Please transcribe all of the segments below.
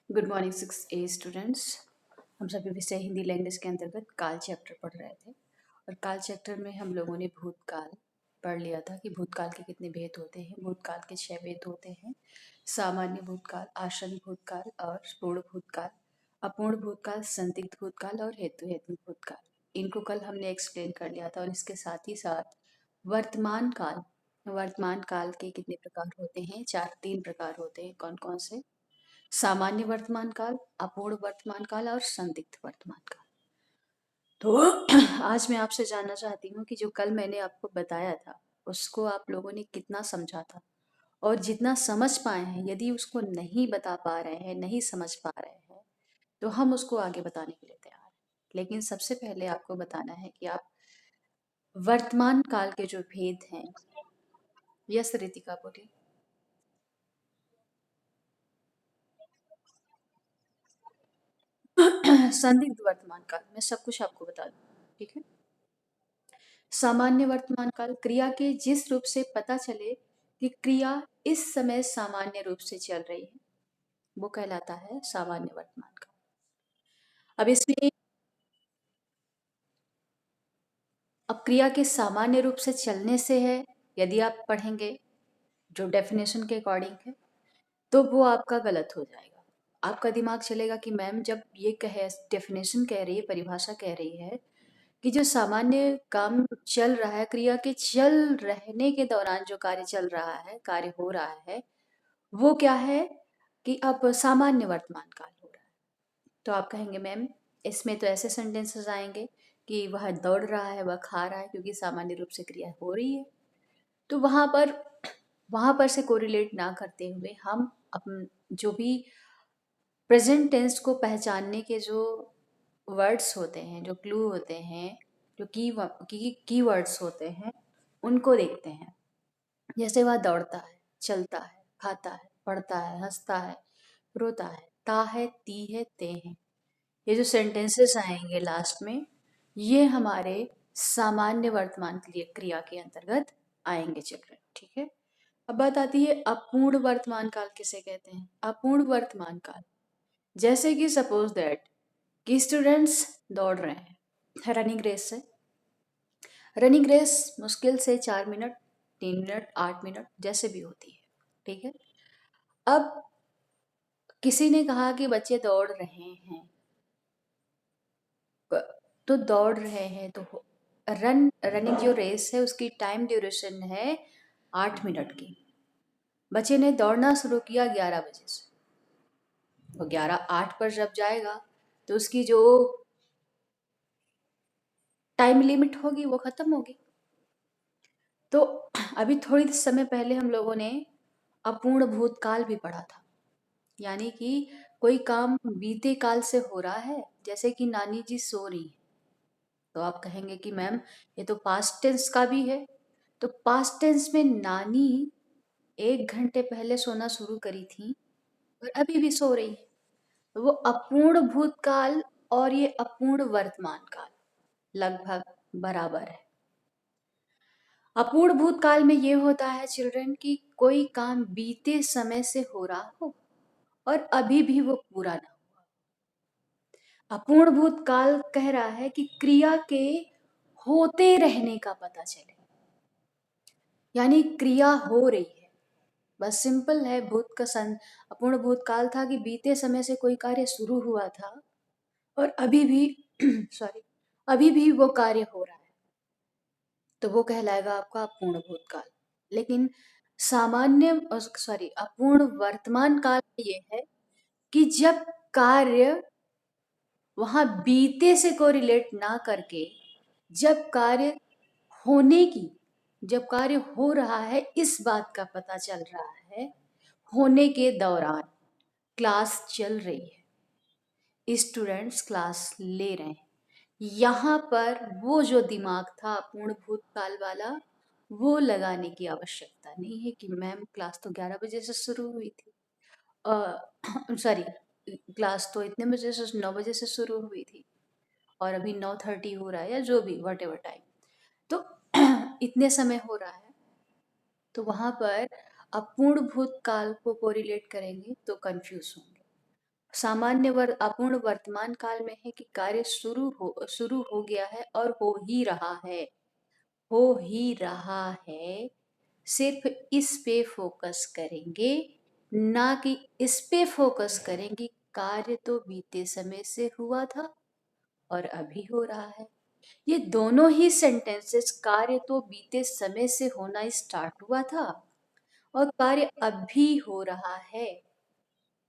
Good morning 6A students. हम सभी विषय हिंदी लैंग्वेज के अंतर्गत काल चैप्टर पढ़ रहे थे और काल चैप्टर में हम लोगों ने भूतकाल पढ़ लिया था कि भूतकाल के कितने भेद होते हैं। भूतकाल के 6 भेद होते हैं: सामान्य भूतकाल, आसन्न भूतकाल और पूर्ण भूतकाल, अपूर्ण भूतकाल, संदिग्ध भूतकाल और हेतु भूतकाल। इनको कल हमने एक्सप्लेन कर लिया था और इसके साथ ही साथ वर्तमान काल, वर्तमान काल के कितने प्रकार होते हैं? तीन प्रकार होते हैं। कौन कौन से? सामान्य वर्तमान काल, अपूर्ण वर्तमान काल और संदिग्ध वर्तमान काल। तो आज मैं आपसे जानना चाहती हूँ कि जो कल मैंने आपको बताया था उसको आप लोगों ने कितना समझा था, और जितना समझ पाए हैं, यदि उसको नहीं बता पा रहे हैं, नहीं समझ पा रहे हैं, तो हम उसको आगे बताने के लिए तैयार हैं। लेकिन सबसे पहले आपको बताना है कि आप वर्तमान काल के जो भेद हैं। यस रितिका बोलिए। संदिग्ध वर्तमान काल मैं सब कुछ आपको बता दूँ, ठीक है। सामान्य वर्तमान काल, क्रिया के जिस रूप से पता चले कि क्रिया इस समय सामान्य रूप से चल रही है, वो कहलाता है सामान्य वर्तमान काल। अब इसमें अब क्रिया के सामान्य रूप से चलने से है, यदि आप पढ़ेंगे जो डेफिनेशन के अकॉर्डिंग है, तो वो आपका गलत हो जाएगा। आपका दिमाग चलेगा कि मैम जब ये कहे, डेफिनेशन कह रही है, परिभाषा कह रही है कि जो सामान्य काम चल रहा है, क्रिया के चल रहने के दौरान जो कार्य चल रहा है, कार्य हो रहा है, वो क्या है कि अब सामान्य वर्तमान काल हो रहा है। तो आप कहेंगे मैम इसमें तो ऐसे सेंटेंसेस आएंगे कि वह दौड़ रहा है, वह खा रहा है, क्योंकि सामान्य रूप से क्रिया हो रही है। तो वहाँ पर से कोरिलेट ना करते हुए हम अपन जो भी प्रेजेंट टेंस को पहचानने के जो वर्ड्स होते हैं, जो क्लू होते हैं, जो की वर्ड्स होते हैं, उनको देखते हैं। जैसे वह दौड़ता है, चलता है, खाता है, पढ़ता है, हंसता है, रोता है, ता है, ती है, ते हैं। ये जो सेंटेंसेस आएंगे लास्ट में, ये हमारे सामान्य वर्तमान क्रिया के अंतर्गत आएंगे चिल्ड्रन, ठीक है। अब बात आती है अपूर्ण वर्तमान काल किसे कहते हैं। अपूर्ण वर्तमान काल, जैसे कि सपोज दैट कि स्टूडेंट्स दौड़ रहे हैं रनिंग रेस से। रनिंग रेस मुश्किल से 4 मिनट, 3 मिनट, 8 मिनट जैसे भी होती है, ठीक है। अब किसी ने कहा कि बच्चे दौड़ रहे हैं, तो दौड़ रहे हैं तो रनिंग जो रेस है उसकी टाइम ड्यूरेशन है 8 मिनट की। बच्चे ने दौड़ना शुरू किया 11 बजे से, तो 11:08 पर जब जाएगा तो उसकी जो टाइम लिमिट होगी वो खत्म होगी। तो अभी थोड़ी समय पहले हम लोगों ने अपूर्ण भूतकाल भी पढ़ा था, यानी कि कोई काम बीते काल से हो रहा है, जैसे कि नानी जी सो रही है, तो आप कहेंगे कि मैम ये तो पास्ट टेंस का भी है। तो पास्ट टेंस में नानी 1 घंटे पहले सोना शुरू करी थी और अभी भी सो रही है, तो वो अपूर्ण भूतकाल और ये अपूर्ण वर्तमान काल लगभग बराबर है। अपूर्ण भूतकाल में ये होता है चिल्ड्रन कि कोई काम बीते समय से हो रहा हो और अभी भी वो पूरा ना हुआ। अपूर्ण भूतकाल कह रहा है कि क्रिया के होते रहने का पता चले, यानी क्रिया हो रही है, बस सिंपल है। अपूर्ण भूतकाल था कि बीते समय से कोई कार्य शुरू हुआ था और अभी भी सॉरी, अभी भी वो कार्य हो रहा है, तो वो कहलाएगा आपका अपूर्ण भूतकाल। लेकिन अपूर्ण वर्तमान काल में ये है कि जब कार्य वहां बीते से को रिलेट ना करके, जब कार्य होने की, जब कार्य हो रहा है इस बात का पता चल रहा है, होने के दौरान क्लास चल रही है, स्टूडेंट्स क्लास ले रहे हैं, यहाँ पर वो जो दिमाग था अपूर्ण भूतकाल वाला, वो लगाने की आवश्यकता नहीं है कि मैम क्लास तो 11 बजे से शुरू हुई थी, सॉरी क्लास तो इतने बजे से 9 बजे से शुरू हुई थी और अभी 9:30 हो रहा है, या जो भी वट एवर टाइम, तो इतने समय हो रहा है। तो वहां पर अपूर्ण भूतकाल को कोरिलेट करेंगे तो कंफ्यूज होंगे। अपूर्ण वर्तमान काल में है कि कार्य शुरू हो गया है और हो ही रहा है। सिर्फ इस पे फोकस करेंगे, ना कि इस पे फोकस करेंगे कार्य तो बीते समय से हुआ था और अभी हो रहा है। ये दोनों ही सेंटेंसेस कार्य तो बीते समय से होना स्टार्ट हुआ था और कार्य अभी हो रहा है।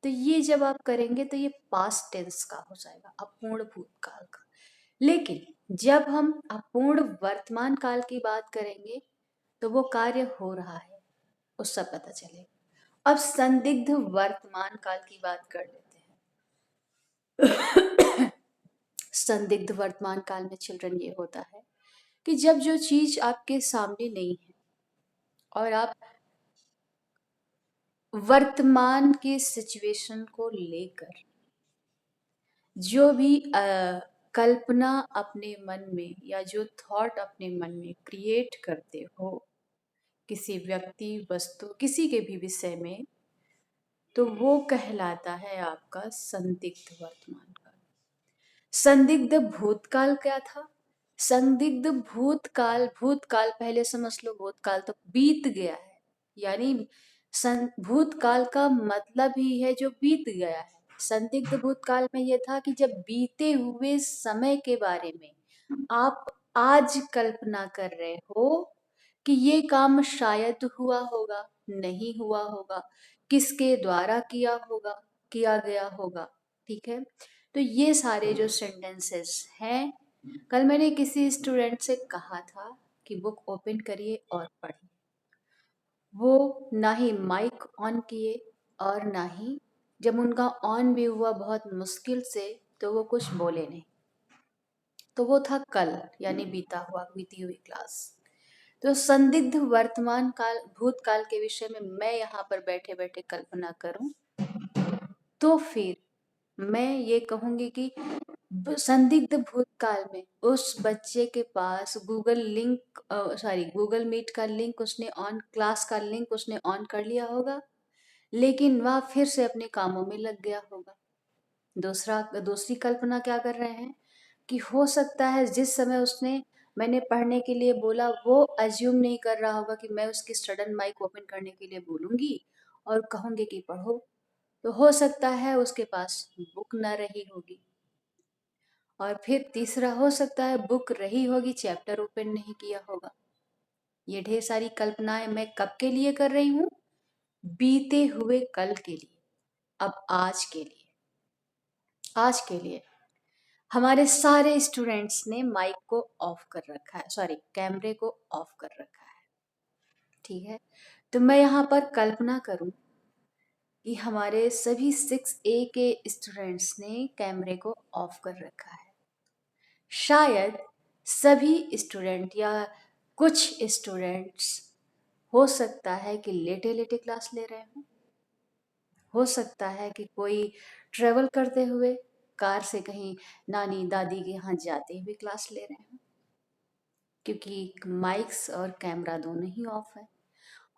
तो ये जब आप करेंगे तो ये पास्ट टेंस का हो जाएगा, अपूर्ण भूतकाल का। लेकिन जब हम अपूर्ण वर्तमान काल की बात करेंगे तो वो कार्य हो रहा है, उससे पता चलेगा। अब संदिग्ध वर्तमान काल की बात कर लेते हैं। संदिग्ध वर्तमान काल में चिल्ड्रन ये होता है कि जब जो चीज आपके सामने नहीं है और आप वर्तमान की सिचुएशन को लेकर जो भी कल्पना अपने मन में या जो थॉट अपने मन में क्रिएट करते हो किसी व्यक्ति, वस्तु, किसी के भी विषय में, तो वो कहलाता है आपका संदिग्ध वर्तमान काल। संदिग्ध भूतकाल क्या था? संदिग्ध भूतकाल, भूतकाल पहले समझ लो, भूतकाल तो बीत गया है, यानी भूतकाल का मतलब ही है जो बीत गया है। संदिग्ध भूतकाल में यह था कि जब बीते हुए समय के बारे में आप आज कल्पना कर रहे हो कि ये काम शायद हुआ होगा, नहीं हुआ होगा, किसके द्वारा किया गया होगा। ठीक है, तो ये सारे जो सेंटेंसेस हैं, कल मैंने किसी स्टूडेंट से कहा था कि बुक ओपन करिए और पढ़िए। वो ना ही माइक ऑन किए और ना ही, जब उनका ऑन भी हुआ बहुत मुश्किल से, तो वो कुछ बोले नहीं। तो वो था कल, यानी बीती हुई क्लास। तो संदिग्ध वर्तमान काल, भूतकाल के विषय में मैं यहाँ पर बैठे बैठे कल्पना करूं तो फिर मैं ये कहूंगी कि संदिग्ध भूतकाल में उस बच्चे के पास गूगल मीट का लिंक उसने ऑन, क्लास का लिंक उसने ऑन कर लिया होगा, लेकिन वह फिर से अपने कामों में लग गया होगा। दूसरी कल्पना क्या कर रहे हैं कि हो सकता है जिस समय उसने मैंने पढ़ने के लिए बोला, वो अज्यूम नहीं कर रहा होगा कि मैं उसकी सडन माइक ओपन करने के लिए बोलूंगी और कहूंगी कि पढ़ो। तो हो सकता है उसके पास बुक न रही होगी। और फिर तीसरा हो सकता है बुक रही होगी, चैप्टर ओपन नहीं किया होगा। ये ढेर सारी कल्पनाएं मैं कब के लिए कर रही हूँ? बीते हुए कल के लिए। अब आज के लिए हमारे सारे स्टूडेंट्स ने माइक को ऑफ कर रखा है, सॉरी कैमरे को ऑफ कर रखा है। ठीक है, तो मैं यहाँ पर कल्पना करूं कि हमारे सभी 6A के स्टूडेंट्स ने कैमरे को ऑफ कर रखा है। शायद सभी स्टूडेंट या कुछ स्टूडेंट्स हो सकता है कि लेटे लेटे क्लास ले रहे हों। हो सकता है कि कोई ट्रेवल करते हुए कार से कहीं नानी दादी के यहाँ जाते हुए क्लास ले रहे हैं, क्योंकि माइक्स और कैमरा दोनों ही ऑफ है।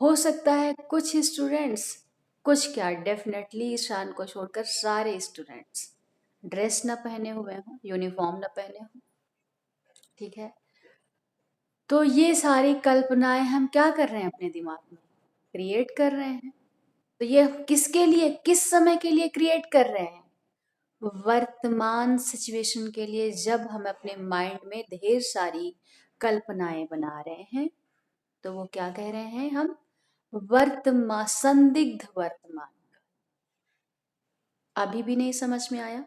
हो सकता है कुछ स्टूडेंट्स, कुछ क्या, डेफिनेटली ईशान को छोड़कर सारे स्टूडेंट्स ड्रेस न पहने हुए हों, यूनिफॉर्म न पहने हों। ठीक है, तो ये सारी कल्पनाएं हम क्या कर रहे हैं, अपने दिमाग में क्रिएट कर रहे हैं। तो ये किसके लिए, किस समय के लिए क्रिएट कर रहे हैं? वर्तमान सिचुएशन के लिए, जब हम अपने माइंड में ढेर सारी कल्पनाएं बना रहे हैं। तो वो क्या कह रहे हैं हम? संदिग्ध वर्तमान। अभी भी नहीं समझ में आया?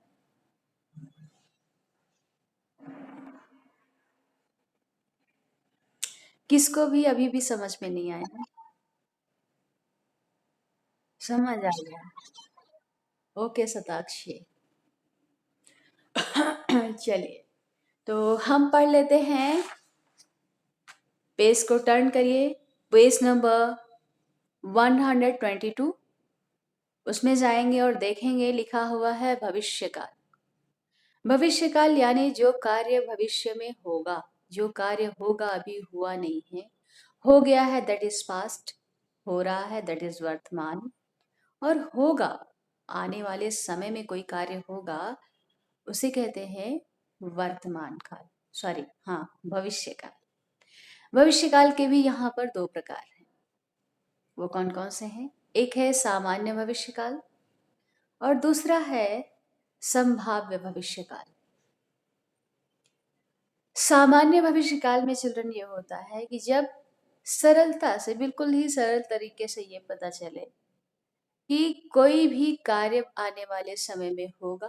किसको भी अभी भी समझ में नहीं आया? समझ आ गया? ओके शताक्षी। चलिए, तो हम पढ़ लेते हैं। पेज को टर्न करिए, पेज नंबर 122। उसमें जाएंगे और देखेंगे लिखा हुआ है भविष्यकाल। भविष्यकाल यानी जो कार्य भविष्य में होगा, जो कार्य होगा अभी हुआ नहीं है, हो गया है दैट इज पास्ट, हो रहा है दैट इज वर्तमान, और होगा आने वाले समय में कोई कार्य होगा, उसे कहते हैं वर्तमान काल, सॉरी, हाँ, भविष्य काल। भविष्य काल के भी यहाँ पर दो प्रकार हैं। वो कौन कौन से हैं? एक है सामान्य भविष्य काल और दूसरा है संभाव्य भविष्य काल। सामान्य भविष्य काल में चिल्ड्रन ये होता है कि जब सरलता से, बिल्कुल ही सरल तरीके से ये पता चले कि कोई भी कार्य आने वाले समय में होगा।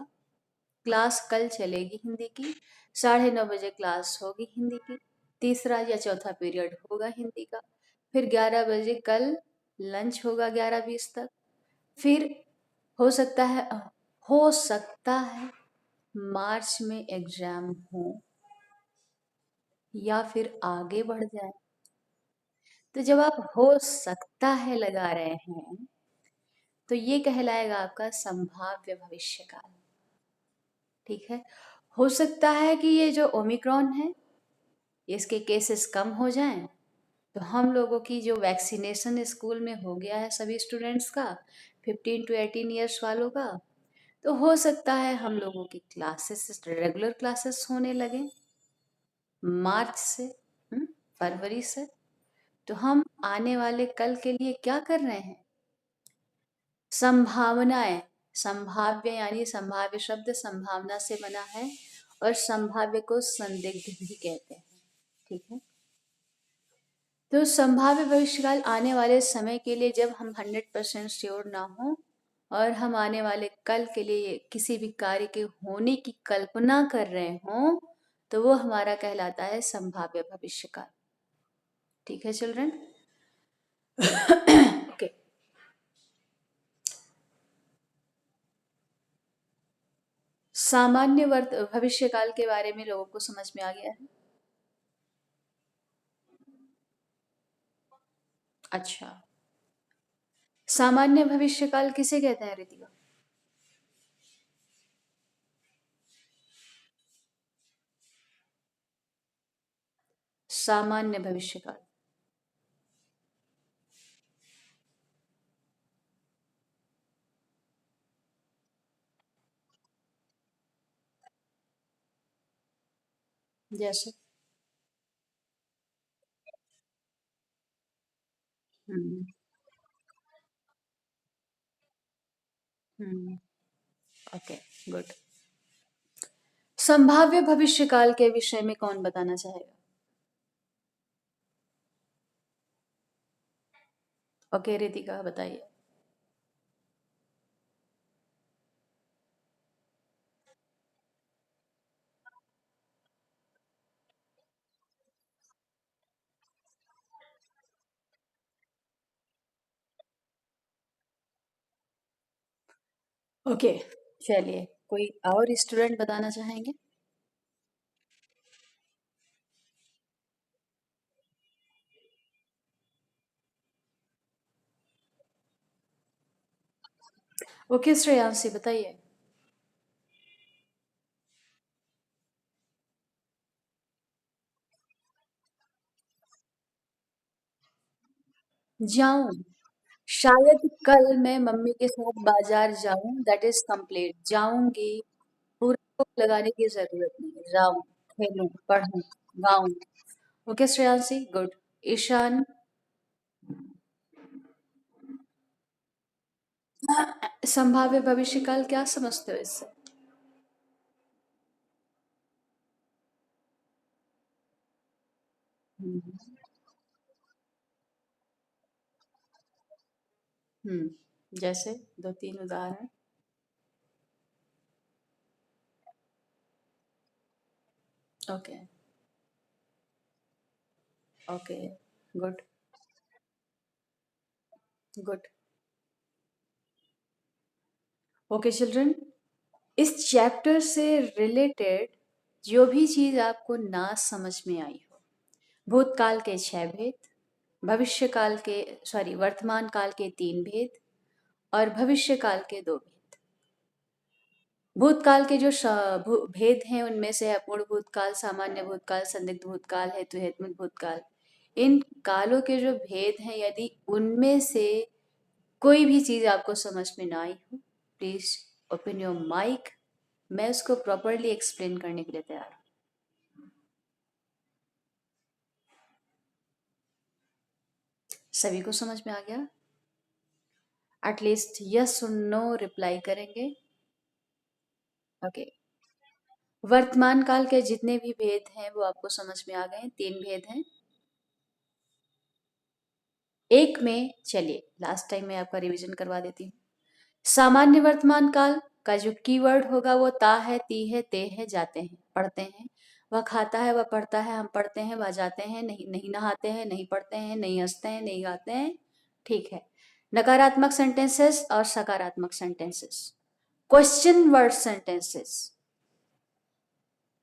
क्लास कल चलेगी हिंदी की, 9:30 बजे क्लास होगी हिंदी की, तीसरा या चौथा पीरियड होगा हिंदी का, फिर 11 बजे कल लंच होगा 11:20 तक, फिर हो सकता है मार्च में एग्जाम हो या फिर आगे बढ़ जाए। तो जब आप हो सकता है लगा रहे हैं तो ये कहलाएगा आपका संभाव्य भविष्य काल। ठीक है, हो सकता है कि ये जो ओमिक्रॉन है इसके केसेस कम हो जाएं, तो हम लोगों की जो वैक्सीनेशन स्कूल में हो गया है सभी स्टूडेंट्स का, 15 to 18 ईयर्स वालों का, तो हो सकता है हम लोगों की क्लासेस, रेगुलर क्लासेस होने लगे मार्च से, फरवरी से। तो हम आने वाले कल के लिए क्या कर रहे हैं? संभावनाएं, संभाव्य यानी संभाव्य शब्द संभावना से बना है और संभाव्य को संदिग्ध भी कहते हैं। ठीक है, तो संभाव्य भविष्यकाल आने वाले समय के लिए जब हम 100% श्योर ना हो और हम आने वाले कल के लिए किसी भी कार्य के होने की कल्पना कर रहे हों, तो वो हमारा कहलाता है संभाव्य भविष्यकाल। ठीक है चिल्ड्रन? ओके, सामान्य भविष्यकाल के बारे में लोगों को समझ में आ गया है? अच्छा, सामान्य भविष्यकाल किसे कहते हैं रितिका? सामान्य भविष्यकाल जैसे? हम्म। हम्म। Okay, good. संभाव्य भविष्यकाल के विषय में कौन बताना चाहेगा? ओके रितिका बताइए। ओके, चलिए, कोई और स्टूडेंट बताना चाहेंगे? ओके श्रेयांशी बताइए। जाऊं, शायद कल मैं मम्मी के साथ बाजार जाऊं, दैट इज कंप्लीट। जाऊंगी, पूरा को लगाने की जरूरत नहीं है। जाऊं, खेलूं, पढ़ूं, गाऊं। Okay Shreyanshi, good. ईशान? संभाव्य भविष्यकाल क्या समझते हो इससे? हम्म। जैसे दो तीन उदाहरण। Okay. Okay, good. Good. Okay children, इस चैप्टर से रिलेटेड जो भी चीज आपको ना समझ में आई हो, भूतकाल के 6 भेद, भविष्य काल के, सॉरी, वर्तमान काल के 3 भेद और भविष्य काल के 2 भेद। भूतकाल के जो भेद हैं उनमें से अपूर्ण भूतकाल, सामान्य भूतकाल, संदिग्ध भूतकाल, हेतु भूतकाल। इन कालों के जो भेद हैं, यदि उनमें से कोई भी चीज आपको समझ में ना आई हो प्लीज ओपन योर माइक। मैं उसको प्रॉपरली एक्सप्लेन करने के लिए तैयार हूँ। सभी को समझ में आ गया? एटलीस्ट यस और नो रिप्लाई करेंगे। ओके। वर्तमान काल के जितने भी भेद हैं वो आपको समझ में आ गए हैं। 3 भेद हैं। एक में चलिए लास्ट टाइम मैं आपका रिवीजन करवा देती हूँ। सामान्य वर्तमान काल का जो कीवर्ड होगा वो ता है, ती है, ते है, जाते हैं, पढ़ते हैं। वह खाता है, वह पढ़ता है, हम पढ़ते हैं, वह जाते हैं, नहीं नहीं नहाते हैं, नहीं पढ़ते हैं, नहीं हंसते हैं, नहीं गाते हैं। ठीक है। नकारात्मक सेंटेंसेस और सकारात्मक सेंटेंसेस, क्वेश्चन वर्ड सेंटेंसेस,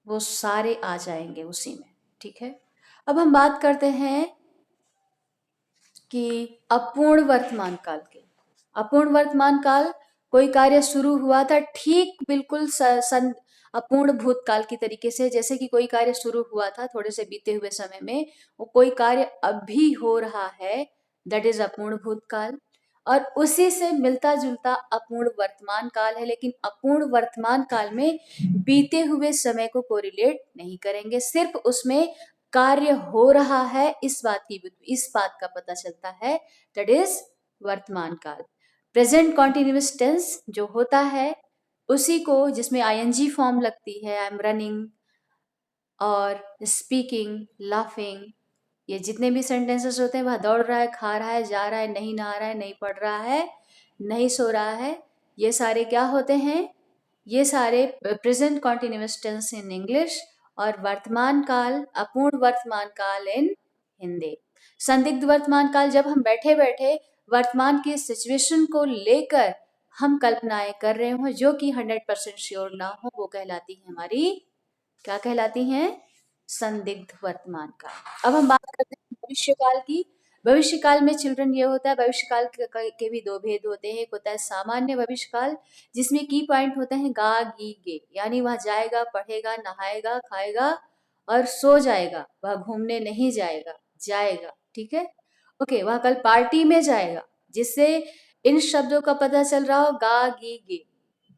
वो सारे आ जाएंगे उसी में। ठीक है। अब हम बात करते हैं कि अपूर्ण वर्तमान काल के। अपूर्ण वर्तमान काल, कोई कार्य शुरू हुआ था ठीक बिल्कुल अपूर्ण भूतकाल की तरीके से, जैसे कि कोई कार्य शुरू हुआ था थोड़े से बीते हुए समय में, वो कोई कार्य अभी हो रहा है, दैट इज अपूर्ण भूतकाल। और उसी से मिलता जुलता अपूर्ण वर्तमान काल है, लेकिन अपूर्ण वर्तमान काल में बीते हुए समय को कोरिलेट नहीं करेंगे, सिर्फ उसमें कार्य हो रहा है इस बात का पता चलता है, दैट इज वर्तमान काल। प्रेजेंट कॉन्टिन्यूअस टेंस जो होता है उसी को, जिसमें आईएनजी फॉर्म लगती है, आई एम रनिंग और स्पीकिंग, लाफिंग, ये जितने भी सेंटेंसेस होते हैं, वह दौड़ रहा है, खा रहा है, जा रहा है, नहीं नहा रहा है, नहीं पढ़ रहा है, नहीं सो रहा है, ये सारे क्या होते हैं? ये सारे present continuous tense in English, और वर्तमान काल, अपूर्ण वर्तमान काल इन हिंदी। संदिग्ध वर्तमान काल, जब हम बैठे बैठे वर्तमान की सिचुएशन को लेकर हम कल्पनाएं कर रहे हो जो कि 100% श्योर ना हो, वो कहलाती है हमारी, क्या कहलाती हैं? संदिग्ध वर्तमान काल। अब हम बात करते हैं भविष्य काल की। भविष्य काल में चिल्ड्रन ये होता है, भविष्य काल के भी 2 भेद होते हैं। एक होता है सामान्य भविष्य काल, जिसमें की पॉइंट होते हैं गा गी गे, यानी वह जाएगा, पढ़ेगा, नहाएगा, खाएगा और सो जाएगा, वह घूमने नहीं जाएगा, जाएगा। ठीक है। ओके, वह कल पार्टी में जाएगा, जिससे इन शब्दों का पता चल रहा हो गा गी गे।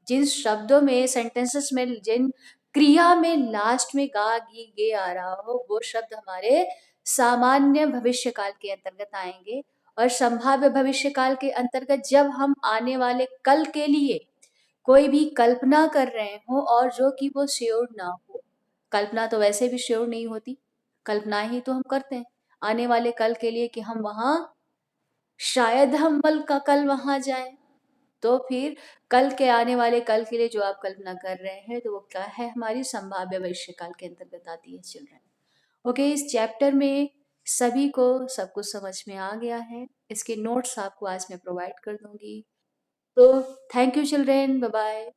जिन शब्दों में, सेंटेंसेस में, जिन क्रिया में लास्ट में गा गी गे आ रहा हो, वो शब्द हमारे सामान्य भविष्य काल के अंतर्गत आएंगे। और संभाव्य भविष्य काल के अंतर्गत जब हम आने वाले कल के लिए कोई भी कल्पना कर रहे हो और जो कि वो श्योर ना हो, कल्पना तो वैसे भी श्योर नहीं होती, कल्पनाएं ही तो हम करते हैं आने वाले कल के लिए कि हम वहां, शायद हम कल वहां जाएं, तो फिर कल के आने वाले कल के लिए जो आप कल्पना कर रहे हैं, तो वो क्या है? हमारी संभाव्य भविष्य काल के अंतर्गत आती है चिल्ड्रन। ओके, इस चैप्टर में सभी को सब कुछ समझ में आ गया है। इसके नोट्स आपको आज मैं प्रोवाइड कर दूंगी। तो thank you children, bye bye.